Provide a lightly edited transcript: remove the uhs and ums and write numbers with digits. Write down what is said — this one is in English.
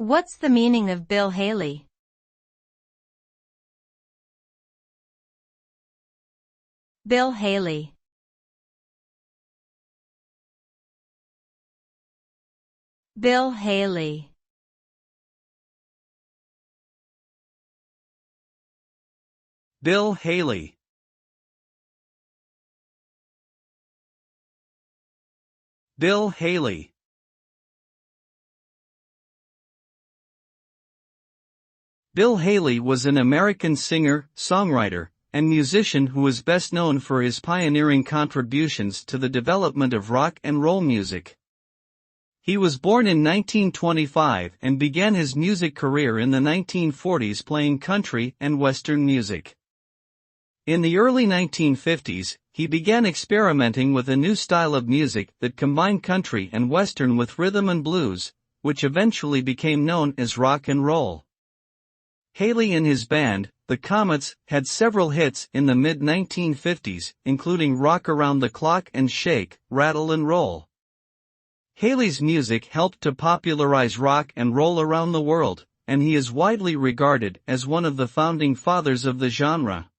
What's the meaning of Bill Haley? Bill Haley. Bill Haley. Bill Haley. Bill Haley. Bill Haley was an American singer, songwriter, and musician who is best known for his pioneering contributions to the development of rock and roll music. He was born in 1925 and began his music career in the 1940s playing country and western music. In the early 1950s, he began experimenting with a new style of music that combined country and western with rhythm and blues, which eventually became known as rock and roll. Haley and his band, the Comets, had several hits in the mid-1950s, including Rock Around the Clock and Shake, Rattle and Roll. Haley's music helped to popularize rock and roll around the world, and he is widely regarded as one of the founding fathers of the genre.